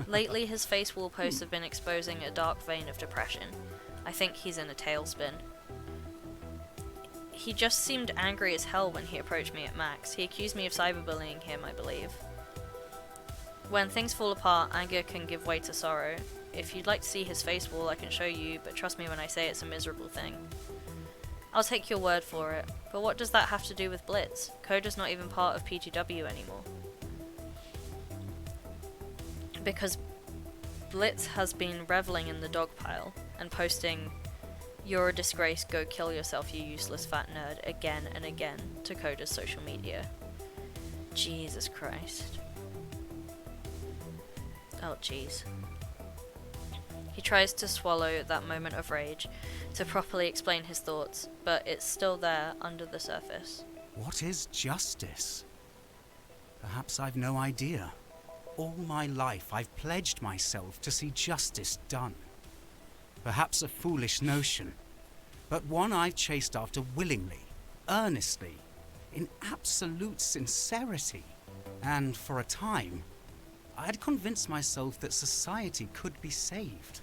Lately, his face wall posts have been exposing a dark vein of depression. I think he's in a tailspin. He just seemed angry as hell when he approached me at Max. He accused me of cyberbullying him, I believe. When things fall apart, anger can give way to sorrow. If you'd like to see his face wall, I can show you, but trust me when I say it's a miserable thing. I'll take your word for it, but what does that have to do with Blitz? Coda's not even part of PGW anymore. Because Blitz has been reveling in the dog pile and posting, "You're a disgrace, go kill yourself, you useless fat nerd," again and again to Coda's social media. Jesus Christ. Oh jeez. He tries to swallow that moment of rage to properly explain his thoughts, but it's still there under the surface. What is justice? Perhaps I've no idea. All my life I've pledged myself to see justice done. Perhaps a foolish notion, but one I've chased after willingly, earnestly, in absolute sincerity. And for a time, I had convinced myself that society could be saved.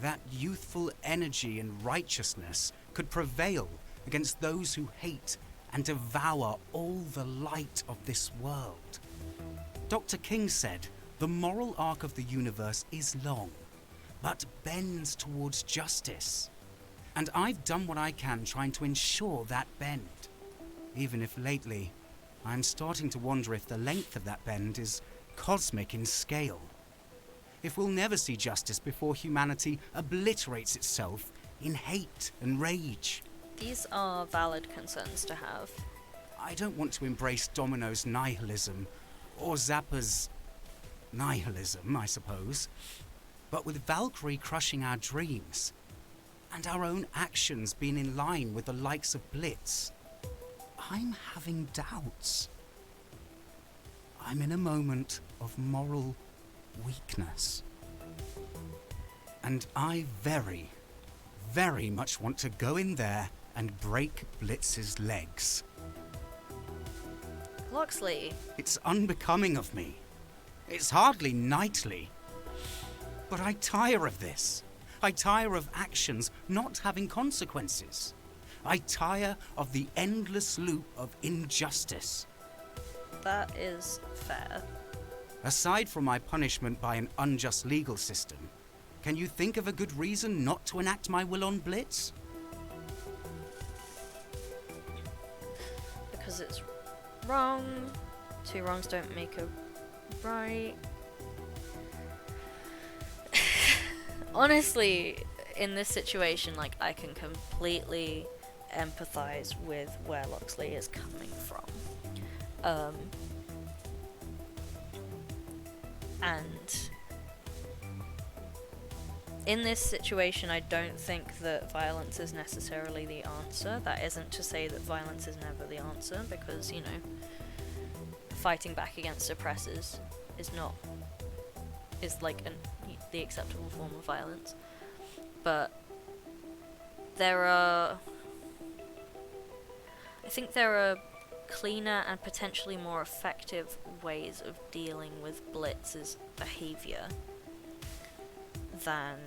That youthful energy and righteousness could prevail against those who hate and devour all the light of this world. Dr. King said, the moral arc of the universe is long, but bends towards justice. And I've done what I can trying to ensure that bend. Even if lately, I'm starting to wonder if the length of that bend is cosmic in scale. If we'll never see justice before humanity obliterates itself in hate and rage. These are valid concerns to have. I don't want to embrace Domino's nihilism, or Zappa's nihilism, I suppose. But with Valkyrie crushing our dreams, and our own actions being in line with the likes of Blitz, I'm having doubts. I'm in a moment of moral weakness. And I very, very much want to go in there and break Blitz's legs. Loxley. It's unbecoming of me. It's hardly knightly. But I tire of this. I tire of actions not having consequences. I tire of the endless loop of injustice. That is fair. Aside from my punishment by an unjust legal system, can you think of a good reason not to enact my will on Blitz? Because it's wrong. Two wrongs don't make a right. Honestly, in this situation, like, I can completely empathize with where Loxley is coming from. And in this situation, I don't think that violence is necessarily the answer. That isn't to say that violence is never the answer, because, you know, fighting back against oppressors is like the acceptable form of violence. But I think there are cleaner and potentially more effective ways of dealing with Blitz's behavior than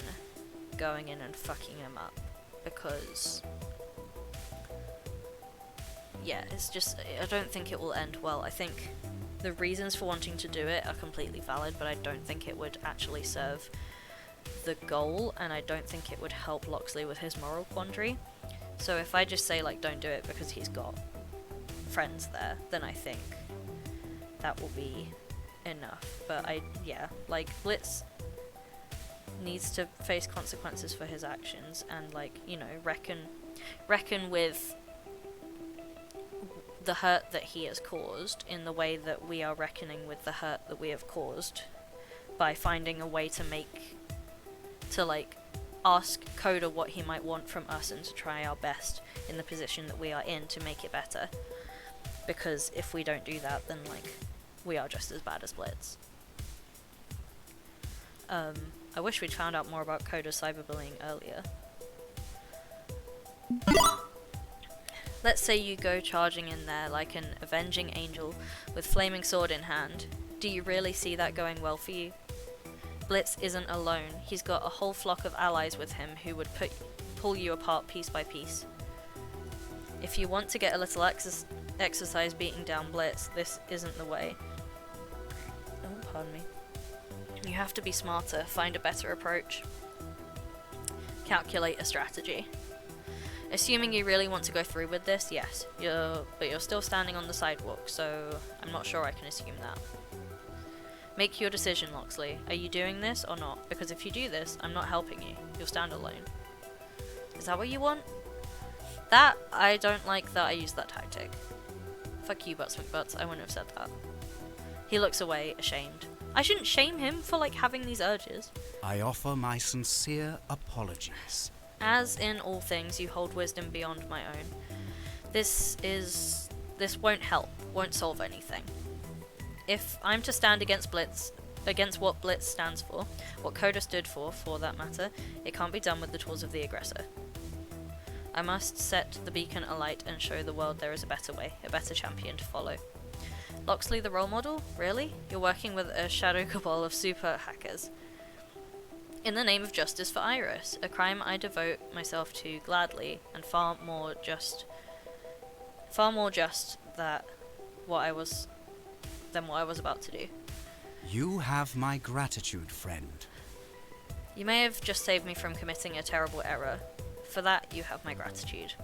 going in and fucking him up, because yeah, it's just, I don't think it will end well. I think the reasons for wanting to do it are completely valid, but I don't think it would actually serve the goal, and I don't think it would help Loxley with his moral quandary. So if I just say, like, don't do it because he's got friends there, then I think that will be enough. But like, Blitz needs to face consequences for his actions, and, like, you know, reckon with the hurt that he has caused in the way that we are reckoning with the hurt that we have caused by finding a way to like ask Coda what he might want from us and to try our best in the position that we are in to make it better. Because if we don't do that, then, like, we are just as bad as Blitz. I wish we'd found out more about Coda's cyberbullying earlier. Let's say you go charging in there like an avenging angel with flaming sword in hand. Do you really see that going well for you? Blitz isn't alone. He's got a whole flock of allies with him who would pull you apart piece by piece. If you want to get a little exercise beating down Blitz, this isn't the way. Oh, pardon me. You have to be smarter, find a better approach. Calculate a strategy. Assuming you really want to go through with this, yes, but you're still standing on the sidewalk, so I'm not sure I can assume that. Make your decision, Loxley. Are you doing this or not? Because if you do this, I'm not helping you. You'll stand alone. Is that what you want? That, I don't like that I used that tactic. Fuck you, Butts McButts, I wouldn't have said that. He looks away, ashamed. I shouldn't shame him for, like, having these urges. I offer my sincere apologies. As in all things, you hold wisdom beyond my own. This won't help, won't solve anything. If I'm to stand against what Blitz stands for, what Coda stood for that matter, it can't be done with the tools of the aggressor. I must set the beacon alight and show the world there is a better way, a better champion to follow. Loxley the role model? Really? You're working with a shadow cabal of super hackers. In the name of justice for Iris, a crime I devote myself to gladly, and far more just than what I was about to do. You have my gratitude, friend. You may have just saved me from committing a terrible error. For that, you have my gratitude.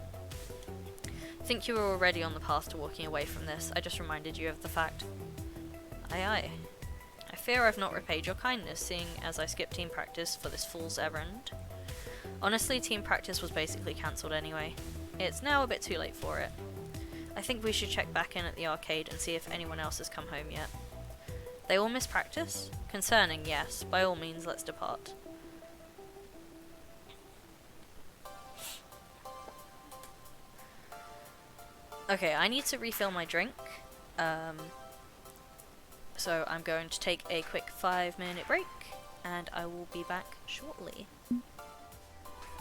Think you were already on the path to walking away from this. I just reminded you of the fact. Aye aye. I fear I've not repaid your kindness, seeing as I skipped team practice for this fool's errand. Honestly, team practice was basically cancelled anyway. It's now a bit too late for it. I think we should check back in at the arcade and see if anyone else has come home yet. They all miss practice? Concerning, yes. By all means, let's depart. Okay, I need to refill my drink. So I'm going to take a quick 5-minute break, and I will be back shortly.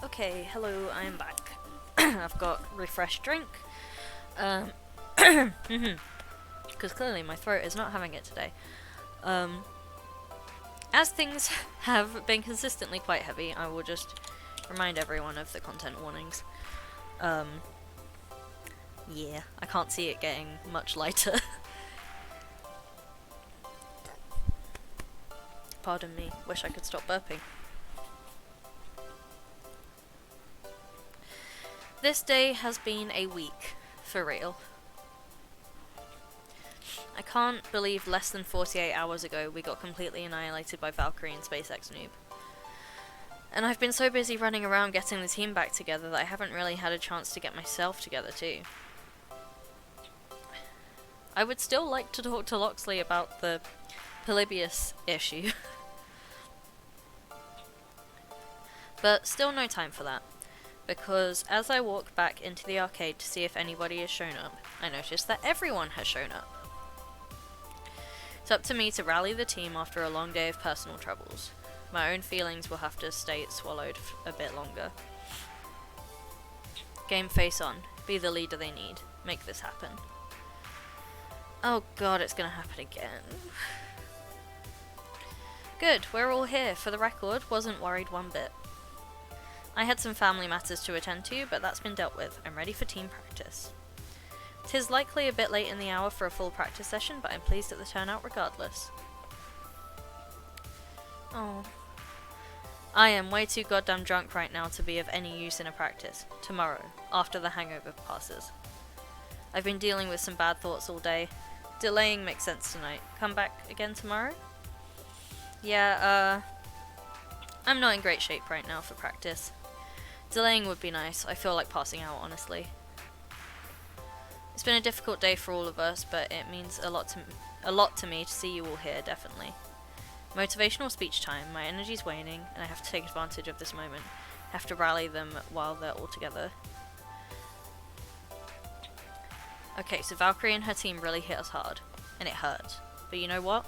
Okay, hello, I am back. I've got refreshed drink. Because clearly my throat is not having it today. As things have been consistently quite heavy, I will just remind everyone of the content warnings. Yeah, I can't see it getting much lighter. Pardon me, wish I could stop burping. This day has been a week, for real. I can't believe less than 48 hours ago we got completely annihilated by Valkyrie and SpaceX Noob. And I've been so busy running around getting the team back together that I haven't really had a chance to get myself together too. I would still like to talk to Loxley about the Polybius issue. But still no time for that, because as I walk back into the arcade to see if anybody has shown up, I notice that everyone has shown up. It's up to me to rally the team after a long day of personal troubles. My own feelings will have to stay swallowed a bit longer. Game face on. Be the leader they need. Make this happen. Oh god, it's gonna happen again. Good, we're all here. For the record, wasn't worried one bit. I had some family matters to attend to, but that's been dealt with. I'm ready for team practice. 'Tis likely a bit late in the hour for a full practice session, but I'm pleased at the turnout regardless. Oh. I am way too goddamn drunk right now to be of any use in a practice. Tomorrow, after the hangover passes. I've been dealing with some bad thoughts all day. Delaying makes sense tonight. Come back again tomorrow? Yeah, I'm not in great shape right now for practice. Delaying would be nice. I feel like passing out, honestly. It's been a difficult day for all of us, but it means a lot to me to see you all here, definitely. Motivational speech time. My energy's waning, and I have to take advantage of this moment. I have to rally them while they're all together. Okay, so Valkyrie and her team really hit us hard, and it hurt. But you know what?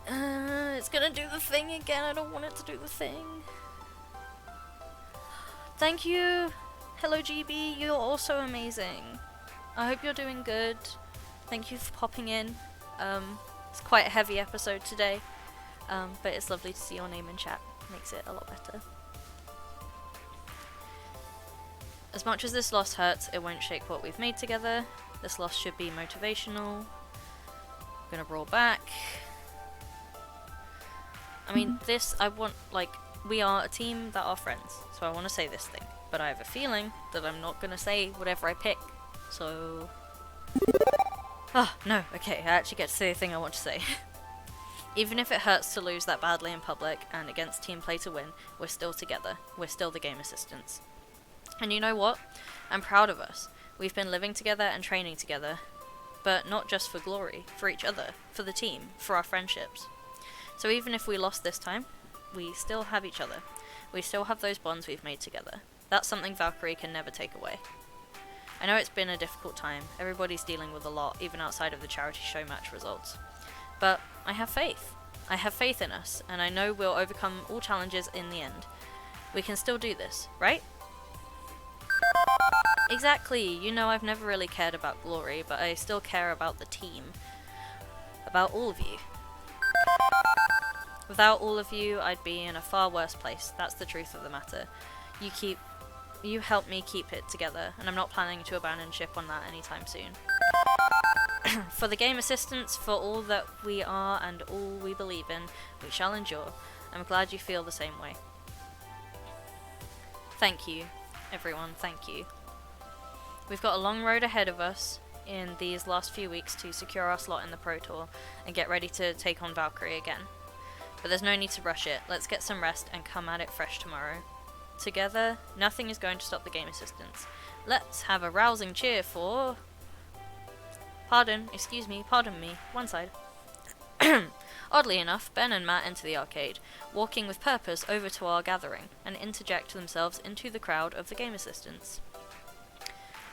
It's gonna do the thing again. I don't want it to do the thing. Thank you. Hello GB, you're also amazing. I hope you're doing good. Thank you for popping in. It's quite a heavy episode today, but it's lovely to see your name in chat. Makes it a lot better. As much as this loss hurts, it won't shake what we've made together. This loss should be motivational. I'm gonna roll back. I mean, we are a team that are friends, so I want to say this thing, but I have a feeling that I'm not gonna say whatever I pick, so... Oh, no, okay, I actually get to say the thing I want to say. Even if it hurts to lose that badly in public and against team play to win, we're still together. We're still the game assistants. And you know what? I'm proud of us. We've been living together and training together, but not just for glory, for each other, for the team, for our friendships. So even if we lost this time, we still have each other. We still have those bonds we've made together. That's something Valkyrie can never take away. I know it's been a difficult time. Everybody's dealing with a lot, even outside of the charity show match results. But I have faith. I have faith in us, and I know we'll overcome all challenges in the end. We can still do this, right? Exactly. You know, I've never really cared about glory, but I still care about the team. About all of you. Without all of you, I'd be in a far worse place. That's the truth of the matter. You help me keep it together, and I'm not planning to abandon ship on that anytime soon. For the game assistants, for all that we are and all we believe in, we shall endure. I'm glad you feel the same way. Thank you, everyone, thank you. We've got a long road ahead of us in these last few weeks to secure our slot in the Pro Tour and get ready to take on Valkyrie again. But there's no need to rush it. Let's get some rest and come at it fresh tomorrow. Together, nothing is going to stop the game assistants. Let's have a rousing cheer for... Pardon me, one side. Oddly enough, Ben and Matt enter the arcade, walking with purpose over to our gathering, and interject themselves into the crowd of the game assistants.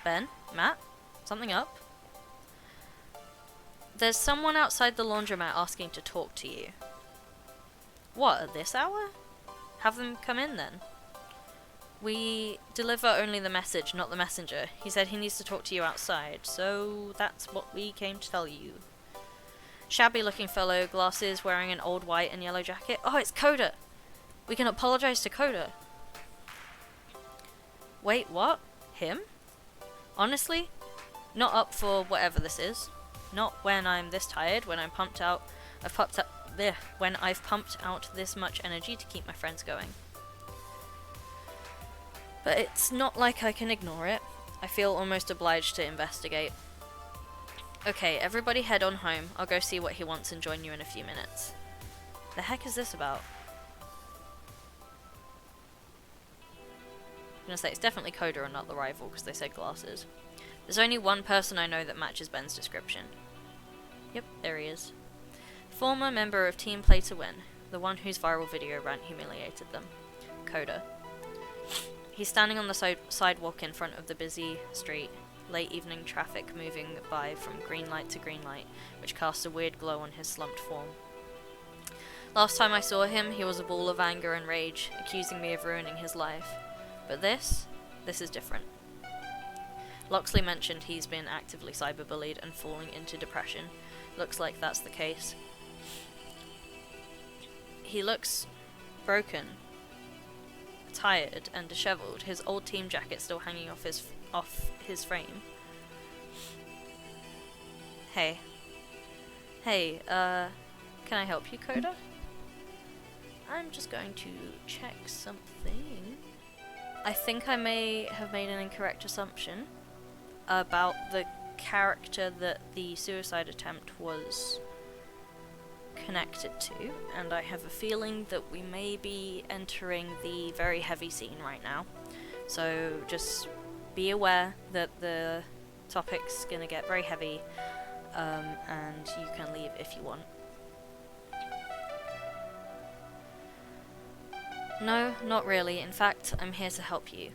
Ben? Matt? Something up? There's someone outside the laundromat asking to talk to you. What, at this hour? Have them come in then. We deliver only the message, not the messenger. He said he needs to talk to you outside, so that's what we came to tell you. Shabby looking fellow, glasses, wearing an old white and yellow jacket. Oh, it's Coda! We can apologize to Coda. Wait, what? Him? Honestly? Not up for whatever this is. Not when I'm this tired, when I've pumped out this much energy to keep my friends going. But it's not like I can ignore it. I feel almost obliged to investigate. Okay, everybody head on home. I'll go see what he wants and join you in a few minutes. The heck is this about? I'm gonna say it's definitely Coda and not the rival because they said glasses. There's only one person I know that matches Ben's description. Yep, there he is. Former member of Team Play to Win, the one whose viral video rant humiliated them. Coda. He's standing on the sidewalk in front of the busy street, late evening traffic moving by from green light to green light, which casts a weird glow on his slumped form. Last time I saw him, he was a ball of anger and rage, accusing me of ruining his life. But this is different. Loxley mentioned he's been actively cyberbullied and falling into depression. Looks like that's the case. He looks broken, tired and disheveled, his old team jacket still hanging off his frame. Hey, can I help you, Coda? I'm just going to check something. I think I may have made an incorrect assumption about the character that the suicide attempt was connected to, and I have a feeling that we may be entering the very heavy scene right now. So just be aware that the topic's gonna get very heavy, and you can leave if you want. No, not really. In fact, I'm here to help you.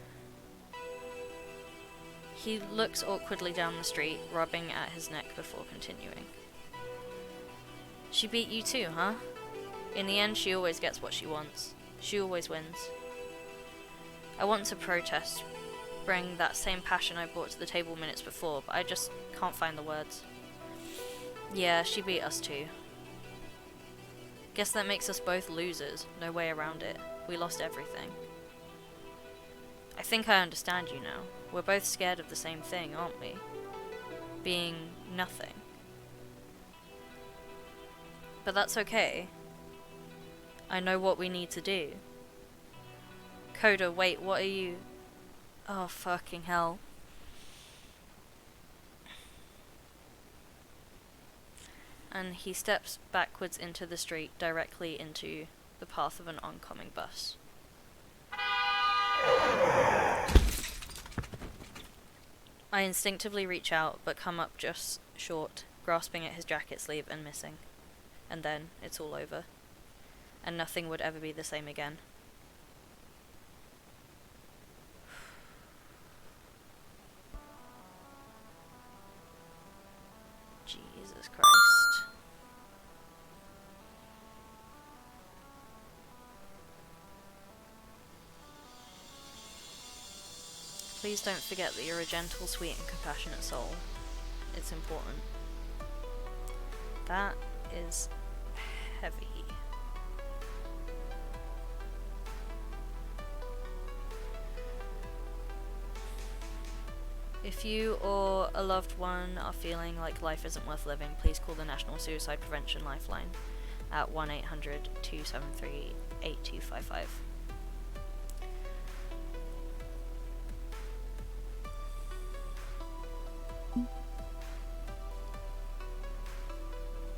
He looks awkwardly down the street, rubbing at his neck before continuing. She beat you too, huh? In the end, she always gets what she wants. She always wins. I want to protest, bring that same passion I brought to the table minutes before, but I just can't find the words. Yeah, she beat us too. Guess that makes us both losers, no way around it. We lost everything. I think I understand you now. We're both scared of the same thing, aren't we? Being nothing. But that's okay. I know what we need to do. Coda, wait, what are you... Oh, fucking hell. And he steps backwards into the street, directly into the path of an oncoming bus. I instinctively reach out, but come up just short, grasping at his jacket sleeve and missing. And then, it's all over. And nothing would ever be the same again. Jesus Christ. Please don't forget that you're a gentle, sweet, and compassionate soul. It's important. That is heavy. If you or a loved one are feeling like life isn't worth living, please call the National Suicide Prevention Lifeline at 1-800-273-8255.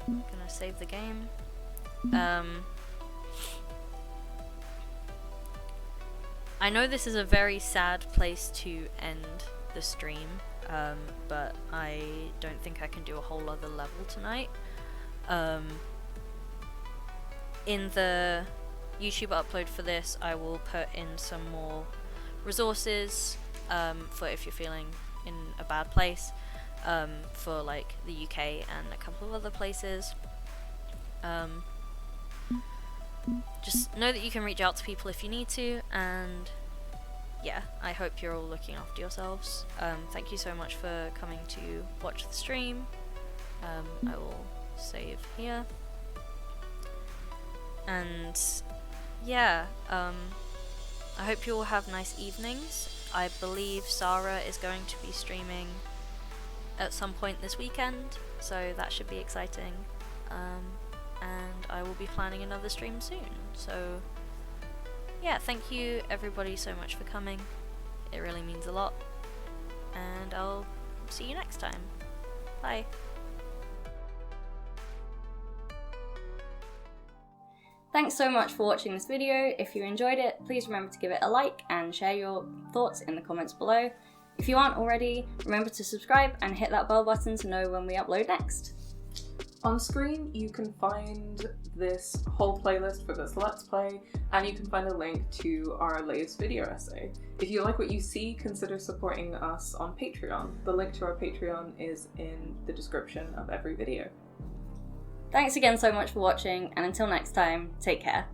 Gonna save the game. I know this is a very sad place to end the stream, but I don't think I can do a whole other level tonight. In the YouTube upload for this, I will put in some more resources for if you're feeling in a bad place, for like the UK and a couple of other places. Just know that you can reach out to people if you need to, and yeah, I hope you're all looking after yourselves. Thank you so much for coming to watch the stream. I will save here. And yeah, I hope you all have nice evenings. I believe Sarah is going to be streaming at some point this weekend, so that should be exciting. And I will be planning another stream soon. So yeah, thank you everybody so much for coming. It really means a lot. And I'll see you next time. Bye. Thanks so much for watching this video. If you enjoyed it, please remember to give it a like and share your thoughts in the comments below. If you aren't already, remember to subscribe and hit that bell button to know when we upload next. On screen, you can find this whole playlist for this Let's Play, and you can find a link to our latest video essay. If you like what you see, consider supporting us on Patreon. The link to our Patreon is in the description of every video. Thanks again so much for watching, and until next time, take care.